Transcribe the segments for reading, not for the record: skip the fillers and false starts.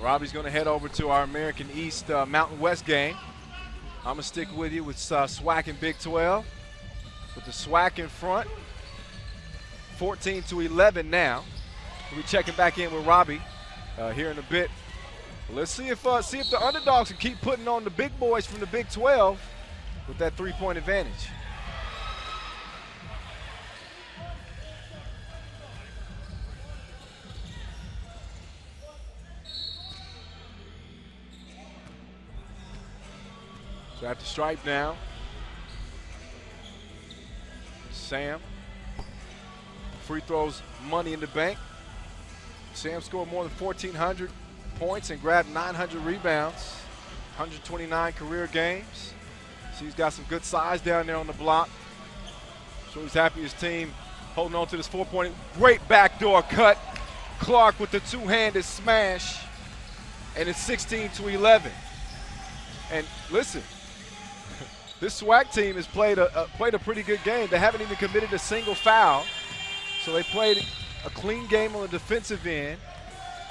Robbie's going to head over to our American East Mountain West game. I'm going to stick with you with SWAC and Big 12. With the SWAC in front, 14-11 now. We'll be checking back in with Robbie here in a bit. Let's see if the underdogs can keep putting on the big boys from the Big 12 with that three-point advantage. So at the stripe now, Sam. Free throws, money in the bank. Sam scored more than 1,400 points and grabbed 900 rebounds, 129 career games. So he's got some good size down there on the block. So he's happy his team holding on to this 4-point. Great backdoor cut. Clark with the two-handed smash. And it's 16-11. And listen, this SWAC team has played a pretty good game. They haven't even committed a single foul. So they played a clean game on the defensive end.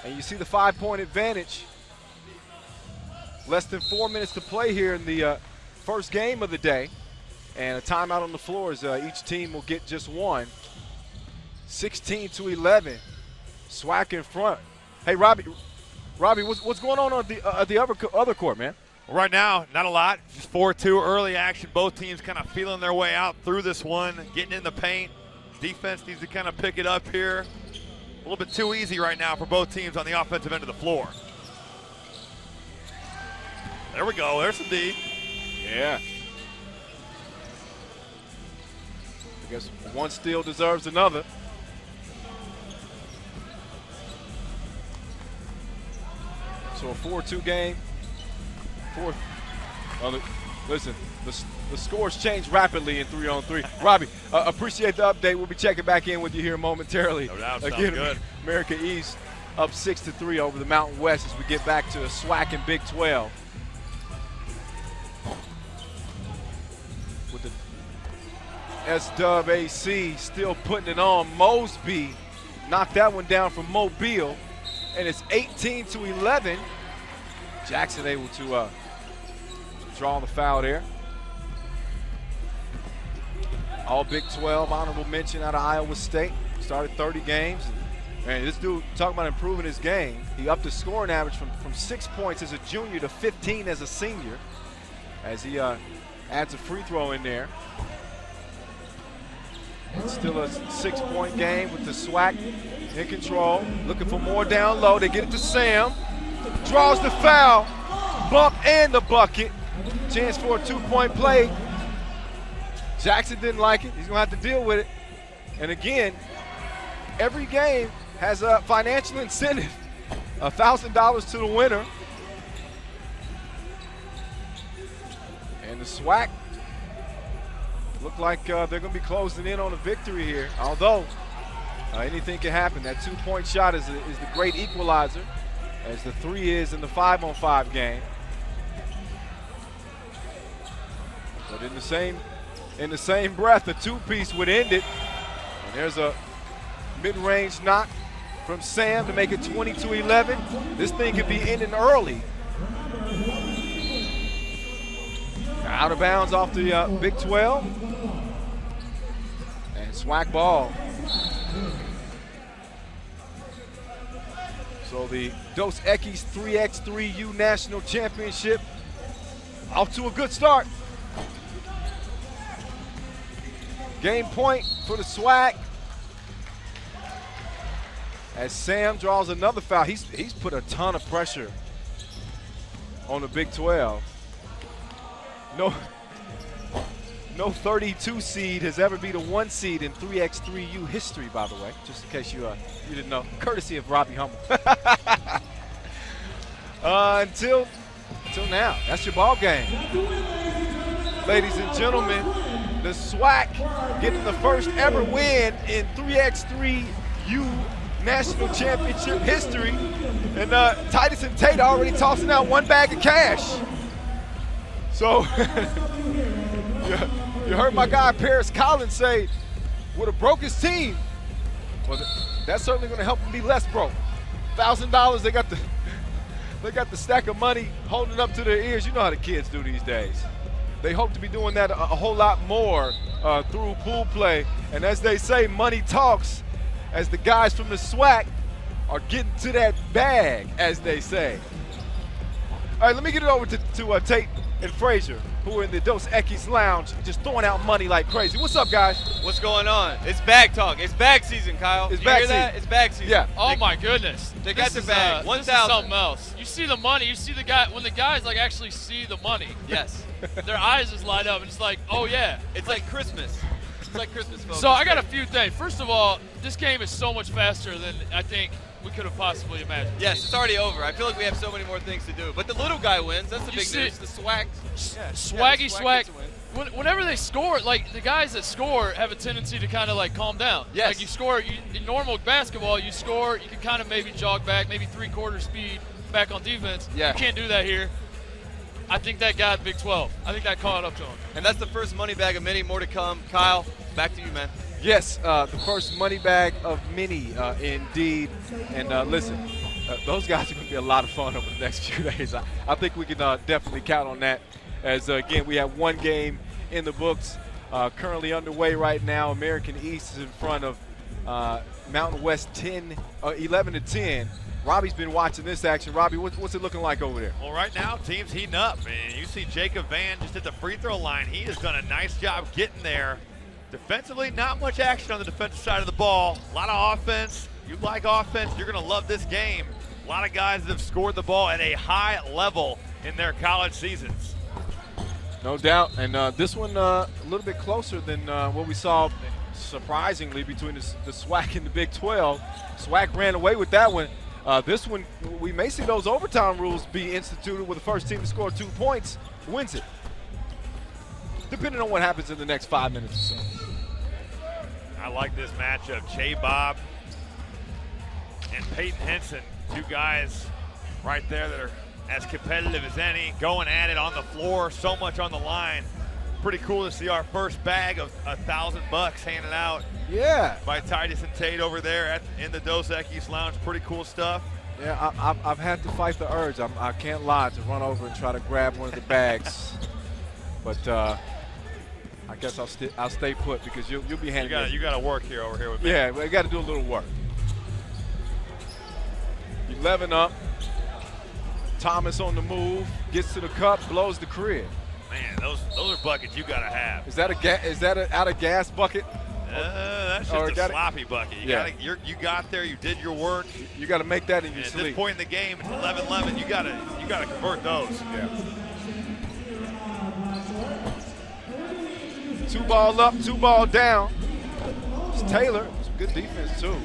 And you see the 5-point advantage. Less than 4 minutes to play here in the first game of the day. And a timeout on the floor as each team will get just one. 16-11. SWAC in front. Hey, Robbie, what's going on the other court, man? Well, right now, not a lot. Just 4-2 early action. Both teams kind of feeling their way out through this one, getting in the paint. Defense needs to kind of pick it up here. A little bit too easy right now for both teams on the offensive end of the floor. There we go. There's some D. Yeah. I guess one steal deserves another. So a 4-2 game. Listen, the scores change rapidly in 3-on-3. Robbie, appreciate the update. We'll be checking back in with you here momentarily. No doubt, Again, sounds good. America East up 6-3 over the Mountain West as we get back to a SWAC and Big 12. With the SWAC still putting it on. Mosby knocked that one down from Mobile, and it's 18-11. Jackson able to draw the foul there. All Big 12 honorable mention out of Iowa State. Started 30 games. And this dude, talking about improving his game, he upped his scoring average from 6 points as a junior to 15 as a senior, as he adds a free throw in there. It's still a 6-point game with the SWAC in control. Looking for more down low. They get it to Sam. Draws the foul. Bump and the bucket. Chance for a 2-point play. Jackson didn't like it. He's going to have to deal with it. And again, every game has a financial incentive. $1,000 to the winner. And the SWAC look like they're going to be closing in on a victory here. Although anything can happen. That 2-point shot is the great equalizer, as the 3 is in the 5-on-5 game. But in the same breath, the 2-piece would end it. And there's a mid-range knock from Sam to make it 22-11. This thing could be ending early. Out of bounds off the Big 12. And SWAC ball. So the Dos Equis 3x3U National Championship off to a good start. Game point for the SWAC. As Sam draws another foul. He's put a ton of pressure on the Big 12. No 32 seed has ever beat a 1 seed in 3x3U history, by the way, just in case you didn't know. Courtesy of Robbie Hummel. Until now, that's your ball game. Ladies and gentlemen, the SWAC getting the first ever win in 3x3U National Championship history. And Titus and Tate already tossing out 1 bag of cash. So, you heard my guy Paris Collins say, with a brokest team, well, that's certainly going to help them be less broke. $1,000, They got the stack of money holding up to their ears. You know how the kids do these days. They hope to be doing that a whole lot more through pool play. And as they say, money talks, as the guys from the SWAC are getting to that bag, as they say. All right, let me get it over to Tate and Frazier, who are in the Dos Equis Lounge, just throwing out money like crazy. What's up, guys? What's going on? It's bag talk. It's bag season, Kyle. It's you bag hear that? season. It's bag season. Yeah. Oh my goodness. They got the bag. This is 1,000. something else. You see the money. You see the guy. When the guys like actually see the money, Yes. their eyes just light up, and it's like, oh yeah. It's like Christmas. It's like Christmas, folks. So I got a few things. First of all, this game is so much faster than I think we could have possibly imagined. Yes, it's already over. I feel like we have so many more things to do. But the little guy wins. That's the You big see- news. The swag. Swaggy the swag. gets a win. Whenever they score, like the guys that score have a tendency to kind of like calm down. Yes. Like you score in normal basketball, you score, you can kind of maybe jog back, maybe 3/4 speed back on defense. Yeah. You can't do that here. I think that got Big 12. I think that caught up to him. And that's the first money bag of many. More to come. Kyle, back to you, man. Yes, the first money bag of many, indeed. And listen, those guys are going to be a lot of fun over the next few days. I think we can definitely count on that. As, again, we have one game in the books currently underway right now. American East is in front of Mountain West 11-10. Robbie's been watching this action. Robbie, what's it looking like over there? Well, right now, team's heating up. And you see Jacob Van just at the free throw line. He has done a nice job getting there. Defensively, not much action on the defensive side of the ball. A lot of offense. You like offense, you're going to love this game. A lot of guys that have scored the ball at a high level in their college seasons. No doubt. And this one a little bit closer than what we saw, surprisingly, between the SWAC and the Big 12. SWAC ran away with that one. This one, we may see those overtime rules be instituted with the first team to score 2 points wins it, depending on what happens in the next 5 minutes or so. I like this matchup. Che Bob and Peyton Henson, two guys right there that are as competitive as any, going at it on the floor, so much on the line. Pretty cool to see our first bag of $1,000 handed out Yeah. by Titus and Tate over there in the Dos Equis Lounge. Pretty cool stuff. Yeah, I've had to fight the urge. I can't lie to run over and try to grab one of the bags, but I guess I'll stay put because you'll be handling. You got to work over here with me. Yeah, we got to do a little work. 11 up. Thomas on the move, gets to the cup, blows the crib. Man, those are buckets you got to have. Is that an out of gas bucket? That's Or just a sloppy bucket. You got there, you did your work. You got to make that in your And at sleep. this point in the game, it's 11-11. You got to convert those. Yeah. 2 ball up, 2 ball down. It's Taylor. Some good defense, too.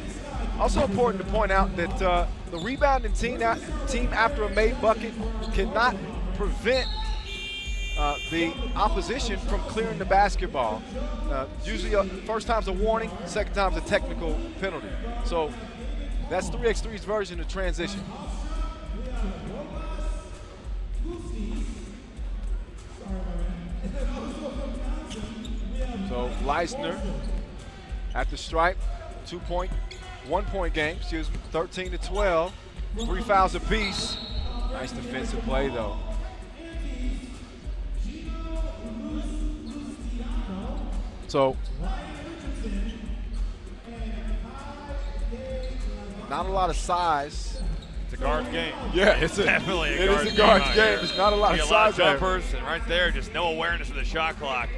Also important to point out that the rebounding team after a made bucket cannot prevent the opposition from clearing the basketball. Usually first time's a warning, second time's a technical penalty. So that's 3x3's version of transition. So Leisner at the stripe, 1-point game, 13-12, 3 fouls apiece. Nice defensive play though. So not a lot of size. It's a guard's game. Yeah, it's Definitely it a is a guard's out game. here. There's not a lot You of get a lot size there. jumpers, and right there, just no awareness of the shot clock.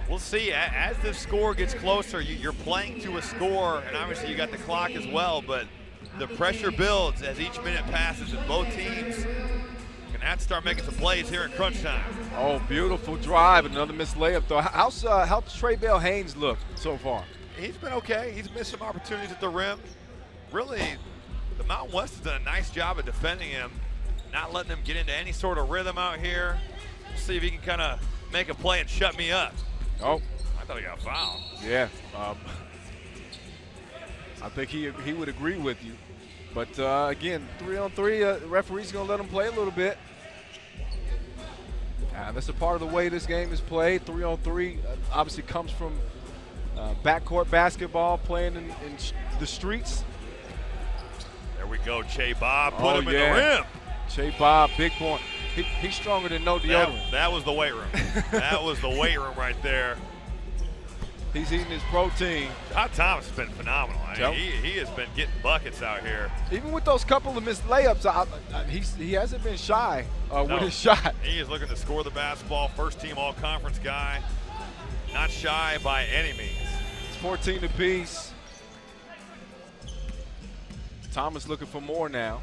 We'll see. As the score gets closer, you're playing to a score, and obviously you got the clock as well, but the pressure builds as each minute passes, and both teams can have to start making some plays here in crunch time. Oh, beautiful drive. Another missed layup, though. How's Trey Bell Haynes look so far? He's been okay. He's missed some opportunities at the rim. Really, the Mountain West has done a nice job of defending him, not letting him get into any sort of rhythm out here. We'll see if he can kind of make a play and shut me up. Oh. I thought he got fouled. Yeah. I think he would agree with you. But, again, 3-on-3, referee's going to let him play a little bit. That's a part of the way this game is played. 3-on-3 obviously comes from backcourt basketball, playing in the streets. There we go, Che Bob. Put him in the rim. Che Bob, big point. He's stronger than no deodorant. That was the weight room. That was the weight room right there. He's eating his protein. Todd Thomas has been phenomenal. I mean, he has been getting buckets out here. Even with those couple of missed layups, he hasn't been shy with his shot. He is looking to score the basketball. First team all-conference guy. Not shy by any means. It's 14 apiece. Thomas looking for more now.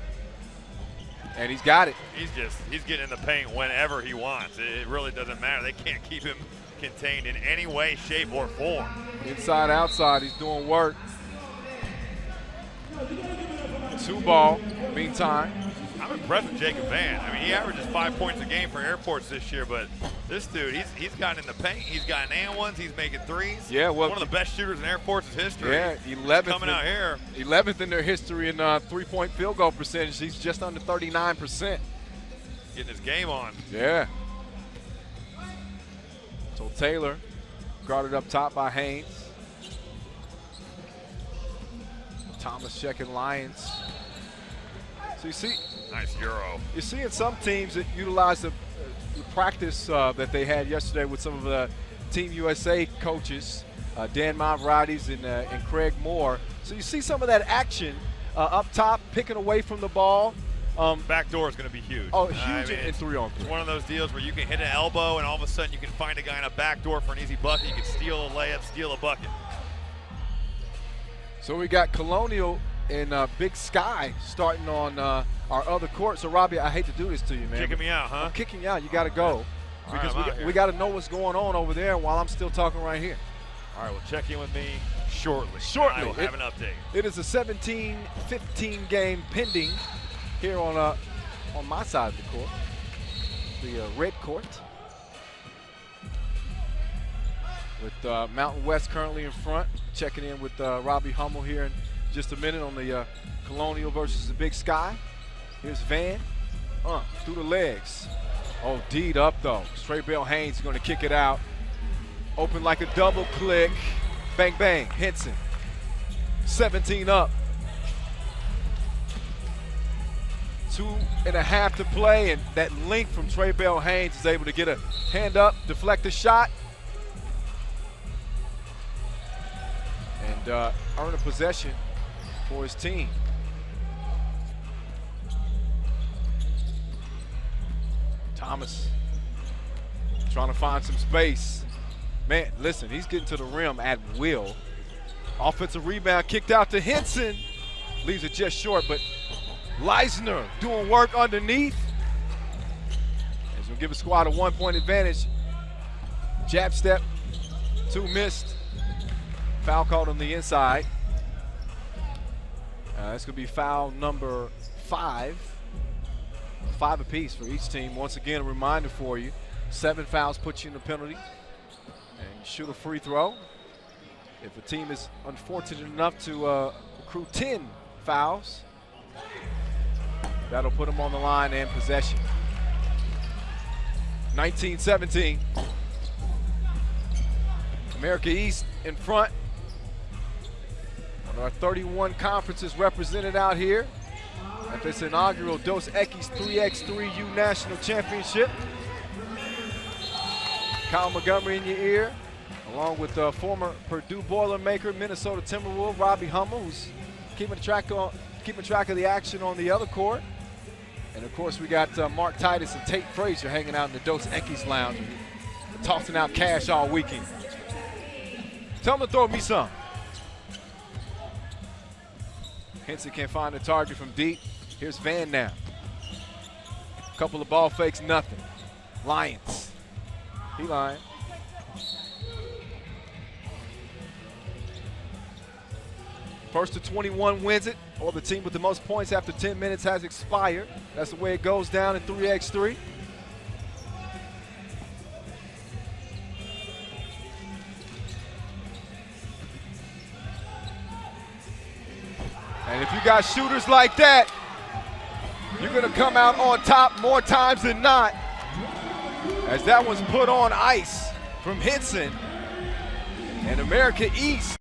And he's got it. He's getting in the paint whenever he wants. It really doesn't matter. They can't keep him contained in any way, shape, or form. Inside, outside, he's doing work. 2 ball, meantime. I'm impressed with Jacob Van. I mean, he averages 5 points a game for Airports this year, but this dude, he's gotten in the paint. He's gotten and ones. He's making threes. Yeah, well, one of the best shooters in Airports' history. Yeah, 11th coming out here. 11th in their history in three-point field goal percentage. He's just under 39%. Getting his game on. Yeah. So Taylor guarded up top by Haynes. Thomas checking Lyons. So you see, nice Euro. You're seeing some teams that utilize the practice that they had yesterday with some of the Team USA coaches, Dan Mavrotis and Craig Moore. So you see some of that action up top, picking away from the ball. Back door is going to be huge. Oh, huge in 3-on-3. It's one of those deals where you can hit an elbow and all of a sudden you can find a guy in a back door for an easy bucket. You can steal a layup, steal a bucket. So we got Colonial and Big Sky starting on our other court. So, Robbie, I hate to do this to you, man. Kicking me out, huh? I'm kicking you out. You got to go. Because right, we got to know what's going on over there while I'm still talking right here. All right, well, check in with me shortly. Shortly. I will have an update. It is a 17-15 game pending here on my side of the court, the red court, with Mountain West currently in front. Checking in with Robbie Hummel here in just a minute on the Colonial versus the Big Sky. Here's Van, through the legs. Oh, D'd up though. Traybell Haynes is going to kick it out. Open like a double click. Bang, bang, Henson. 17 up. 2.5 to play, and that link from Traybell Haynes is able to get a hand up, deflect a shot, and earn a possession for his team. Thomas trying to find some space. Man, listen, he's getting to the rim at will. Offensive rebound kicked out to Henson. Leaves it just short, but Leisner doing work underneath. He's gonna give his squad a 1-point advantage. Jab step, 2 missed. Foul called on the inside. That's gonna be foul number 5. 5 apiece for each team. Once again, a reminder for you, 7 fouls put you in the penalty. And you shoot a free throw. If a team is unfortunate enough to accrue 10 fouls, that'll put them on the line and possession. 19-17. America East in front. One of our 31 conferences represented out here at this inaugural Dos Equis 3x3U National Championship. Kyle Montgomery in your ear, along with former Purdue Boilermaker, Minnesota Timberwolf, Robbie Hummel, who's keeping track of the action on the other court. And of course, we got Mark Titus and Tate Frazier hanging out in the Dos Equis Lounge, tossing out cash all weekend. Tell them to throw me some. Henson can't find a target from deep. Here's Van now. Couple of ball fakes, nothing. Lyons. He lying. First to 21 wins it, or the team with the most points after 10 minutes has expired. That's the way it goes down in 3x3. And if you got shooters like that, you're gonna come out on top more times than not. As that one's put on ice from Henson and America East.